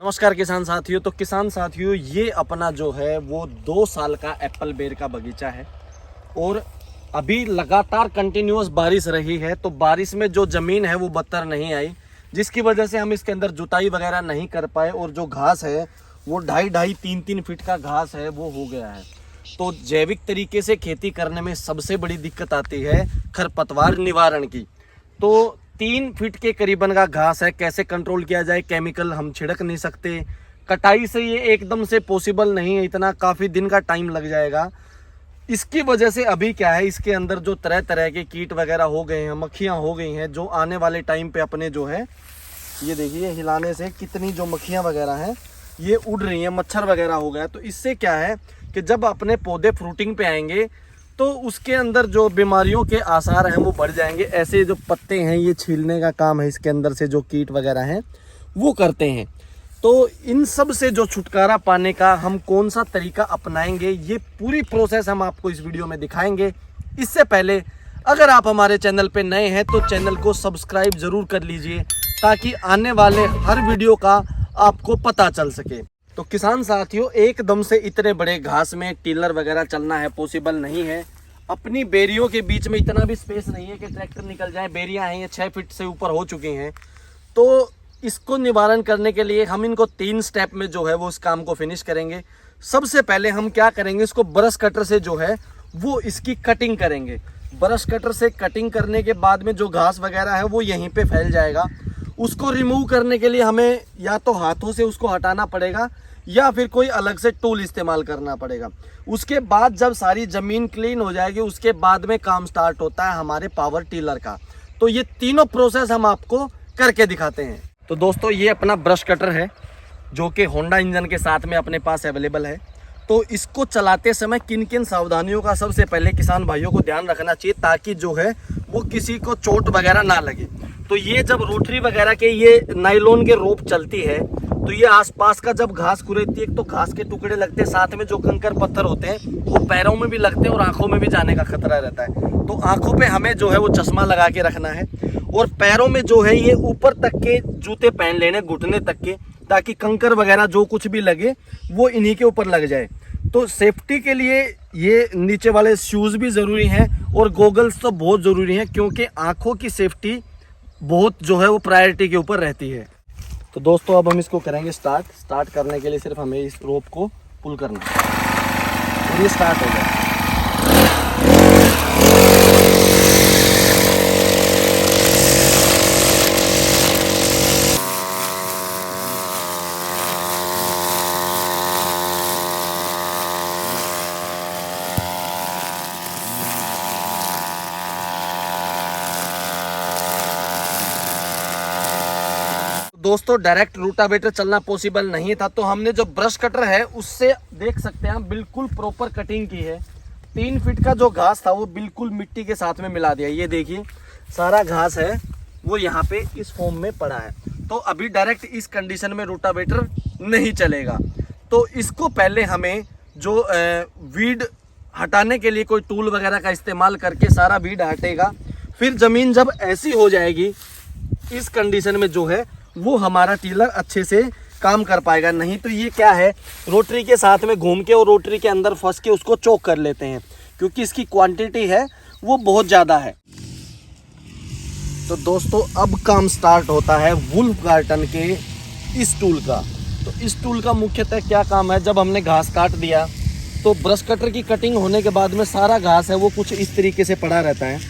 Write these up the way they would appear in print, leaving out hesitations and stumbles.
नमस्कार किसान साथियों। तो किसान साथियों, ये अपना जो है वो 2 साल का एप्पल बेर का बगीचा है और अभी लगातार कंटिन्यूअस बारिश रही है। तो बारिश में जो ज़मीन है वो बत्तर नहीं आई, जिसकी वजह से हम इसके अंदर जुताई वगैरह नहीं कर पाए और जो घास है वो 2.5-3 फीट का घास है वो हो गया है। तो जैविक तरीके से खेती करने में सबसे बड़ी दिक्कत आती है खरपतवार निवारण की। तो 3 फीट के करीबन का घास है, कैसे कंट्रोल किया जाए? केमिकल हम छिड़क नहीं सकते, कटाई से ये एकदम से पॉसिबल नहीं है, इतना काफ़ी दिन का टाइम लग जाएगा। इसकी वजह से अभी क्या है, इसके अंदर जो तरह तरह के कीट वगैरह हो गए हैं, मक्खियाँ हो गई हैं, जो आने वाले टाइम पे अपने जो है, ये देखिए हिलाने से कितनी जो मक्खियाँ वगैरह हैं ये उड़ रही हैं, मच्छर वगैरह हो गया। तो इससे क्या है कि जब अपने पौधे फ्रूटिंग पे आएंगे तो उसके अंदर जो बीमारियों के आसार हैं वो बढ़ जाएंगे। ऐसे जो पत्ते हैं ये छीलने का काम है, इसके अंदर से जो कीट वगैरह हैं वो करते हैं। तो इन सब से जो छुटकारा पाने का हम कौन सा तरीका अपनाएंगे, ये पूरी प्रोसेस हम आपको इस वीडियो में दिखाएंगे। इससे पहले अगर आप हमारे चैनल पे नए हैं तो चैनल को सब्सक्राइब ज़रूर कर लीजिए ताकि आने वाले हर वीडियो का आपको पता चल सके। तो किसान साथियों, एकदम से इतने बड़े घास में टिलर वगैरह चलना है पॉसिबल नहीं है। अपनी बेरियों के बीच में इतना भी स्पेस नहीं है कि ट्रैक्टर निकल जाए। बेरियां हैं ये 6 फीट से ऊपर हो चुकी हैं। तो इसको निवारण करने के लिए हम इनको 3 स्टेप में जो है वो इस काम को फिनिश करेंगे। सबसे पहले हम क्या करेंगे, इसको ब्रश कटर से जो है वो इसकी कटिंग करेंगे। ब्रश कटर से कटिंग करने के बाद में जो घास वगैरह है वो यहीं पे फैल जाएगा। उसको रिमूव करने के लिए हमें या तो हाथों से उसको हटाना पड़ेगा या फिर कोई अलग से टूल इस्तेमाल करना पड़ेगा। उसके बाद जब सारी ज़मीन क्लीन हो जाएगी उसके बाद में काम स्टार्ट होता है हमारे पावर टिलर का। तो ये तीनों प्रोसेस हम आपको करके दिखाते हैं। तो दोस्तों, ये अपना ब्रश कटर है जो कि होंडा इंजन के साथ में अपने पास अवेलेबल है। तो इसको चलाते समय किन किन सावधानियों का सबसे पहले किसान भाइयों को ध्यान रखना चाहिए ताकि जो है वो किसी को चोट वगैरह ना लगे। तो ये जब रोटरी वगैरह के ये नायलॉन के रोप चलती है तो ये आसपास का जब घास कुरेदती है तो घास के टुकड़े लगते हैं, साथ में जो कंकर पत्थर होते हैं वो पैरों में भी लगते हैं और आंखों में भी जाने का खतरा रहता है। तो आंखों पे हमें जो है वो चश्मा लगा के रखना है और पैरों में जो है ये ऊपर तक के जूते पहन लेने, घुटने तक के, ताकि कंकर वगैरह जो कुछ भी लगे वो इन्हीं के ऊपर लग जाए। तो सेफ्टी के लिए ये नीचे वाले शूज़ भी ज़रूरी हैं और गॉगल्स तो बहुत ज़रूरी हैं क्योंकि आँखों की सेफ्टी बहुत जो है वो प्रायोरिटी के ऊपर रहती है। तो दोस्तों, अब हम इसको करेंगे स्टार्ट करने के लिए सिर्फ हमें इस रोप को पुल करना है और ये स्टार्ट हो गया। दोस्तों, डायरेक्ट रूटावेटर चलना पॉसिबल नहीं था तो हमने जो ब्रश कटर है उससे देख सकते हैं हम बिल्कुल प्रॉपर कटिंग की है। 3 फीट का जो घास था वो बिल्कुल मिट्टी के साथ में मिला दिया। ये देखिए सारा घास है वो यहाँ पे इस फॉर्म में पड़ा है। तो अभी डायरेक्ट इस कंडीशन में रूटावेटर नहीं चलेगा। तो इसको पहले हमें जो वीड हटाने के लिए कोई टूल वगैरह का इस्तेमाल करके सारा वीड हटेगा। फिर ज़मीन जब ऐसी हो जाएगी इस कंडीशन में जो है वो हमारा टिलर अच्छे से काम कर पाएगा। नहीं तो ये क्या है, रोटरी के साथ में घूम के और रोटरी के अंदर फंस के उसको चोक कर लेते हैं क्योंकि इसकी क्वांटिटी है वो बहुत ज़्यादा है। तो दोस्तों, अब काम स्टार्ट होता है वुल्फ गार्टन के इस टूल का। तो इस टूल का मुख्यतः क्या काम है, जब हमने घास काट दिया तो ब्रश कटर की कटिंग होने के बाद में सारा घास है वो कुछ इस तरीके से पड़ा रहता है।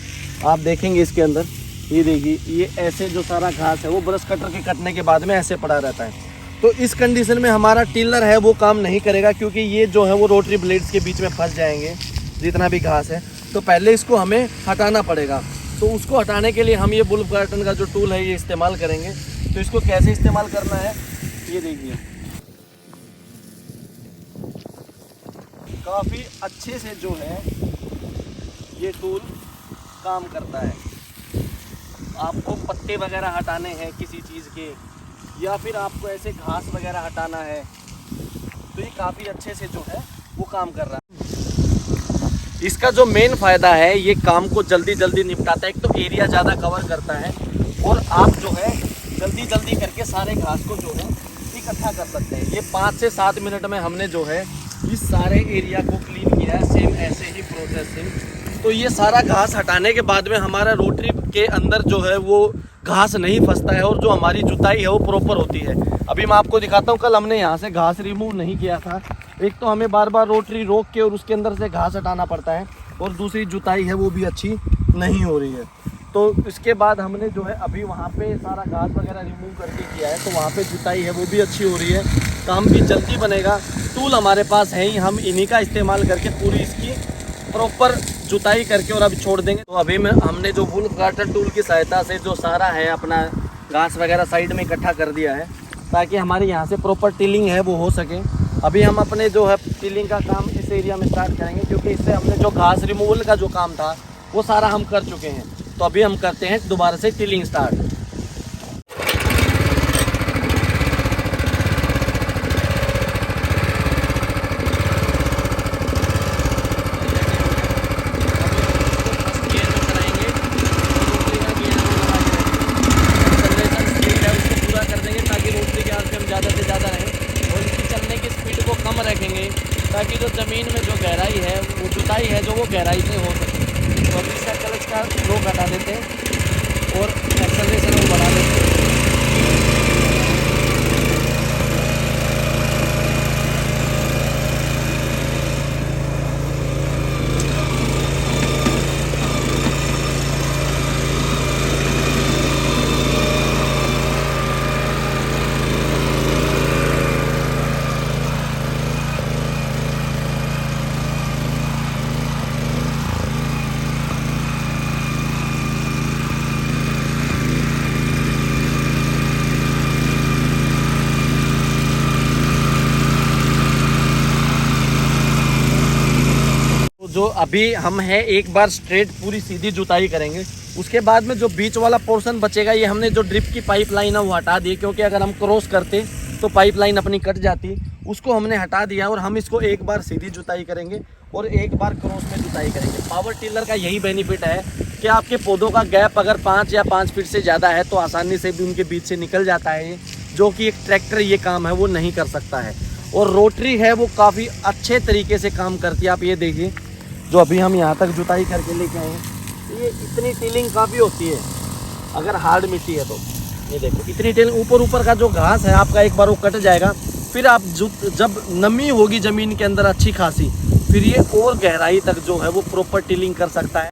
आप देखेंगे इसके अंदर, ये देखिए ये ऐसे जो सारा घास है वो ब्रश कटर के कटने के बाद में ऐसे पड़ा रहता है। तो इस कंडीशन में हमारा टिलर है वो काम नहीं करेगा क्योंकि ये जो है वो रोटरी ब्लेड्स के बीच में फंस जाएंगे जितना भी घास है। तो पहले इसको हमें हटाना पड़ेगा। तो उसको हटाने के लिए हम ये वुल्फ गार्टन का जो टूल है ये इस्तेमाल करेंगे। तो इसको कैसे इस्तेमाल करना है ये देखिए, काफ़ी अच्छे से जो है ये टूल काम करता है। आपको पत्ते वगैरह हटाने हैं किसी चीज़ के या फिर आपको ऐसे घास वगैरह हटाना है तो ये काफ़ी अच्छे से जो है वो काम कर रहा है। इसका जो मेन फ़ायदा है ये काम को जल्दी जल्दी निपटाता है। एक तो एरिया ज़्यादा कवर करता है और आप जो है जल्दी जल्दी करके सारे घास को जो है एक इकट्ठा कर सकते हैं। ये 5 से 7 मिनट में हमने जो है इस सारे एरिया को क्लीन किया है, सेम ऐसे ही प्रोसेसिंग। तो ये सारा घास हटाने के बाद में हमारा रोटरी के अंदर जो है वो घास नहीं फंसता है और जो हमारी जुताई है वो प्रॉपर होती है। अभी मैं आपको दिखाता हूँ, कल हमने यहाँ से घास रिमूव नहीं किया था। एक तो हमें बार बार रोटरी रोक के और उसके अंदर से घास हटाना पड़ता है, और दूसरी जुताई है वो भी अच्छी नहीं हो रही है। तो इसके बाद हमने जो है अभी वहाँ पे सारा घास वगैरह रिमूव करके किया है, तो वहाँ पे जुताई है वो भी अच्छी हो रही है, काम भी जल्दी बनेगा। टूल हमारे पास है ही, हम इन्हीं का इस्तेमाल करके पूरी इसकी प्रॉपर जुताई करके और अभी छोड़ देंगे। तो अभी हमने जो वूल काटर टूल की सहायता से जो सारा है अपना घास वगैरह साइड में इकट्ठा कर दिया है, ताकि हमारे यहाँ से प्रॉपर टिलिंग है वो हो सके। अभी हम अपने जो है टिलिंग का काम इस एरिया में स्टार्ट करेंगे, क्योंकि इससे हमने जो घास रिमूवल का जो काम था वो सारा हम कर चुके हैं। तो अभी हम करते हैं दोबारा से टिलिंग स्टार्ट। ज़्यादा से ज़्यादा रहे और इसकी चलने की स्पीड को कम रखेंगे, ताकि जो ज़मीन में जो गहराई है वो जुताई है जो वो गहराई से हो सके। तो अभी इसका क्लच का लोग हटा देते हैं और एक्सेलरेशन को बढ़ा देते हैं। जो अभी हम हैं एक बार स्ट्रेट पूरी सीधी जुताई करेंगे, उसके बाद में जो बीच वाला पोर्शन बचेगा ये हमने जो ड्रिप की पाइपलाइन है वो हटा दी, क्योंकि अगर हम क्रॉस करते तो पाइपलाइन अपनी कट जाती, उसको हमने हटा दिया और हम इसको एक बार सीधी जुताई करेंगे और एक बार क्रॉस में जुताई करेंगे। पावर टिलर का यही बेनिफिट है कि आपके पौधों का गैप अगर 5 या 5 फीट से ज़्यादा है तो आसानी से भी उनके बीच से निकल जाता है, जो कि एक ट्रैक्टर ये काम है वो नहीं कर सकता है। और रोटरी है वो काफ़ी अच्छे तरीके से काम करती है। आप ये देखिए, जो अभी हम यहाँ तक जुताई करके लेके आए हैं, ये इतनी टिलिंग काफ़ी होती है अगर हार्ड मिट्टी है तो। ये देखो इतनी टिलिंग, ऊपर का जो घास है आपका एक बार वो कट जाएगा, फिर आप जब नमी होगी ज़मीन के अंदर अच्छी खासी, फिर ये और गहराई तक जो है वो प्रॉपर टिलिंग कर सकता है।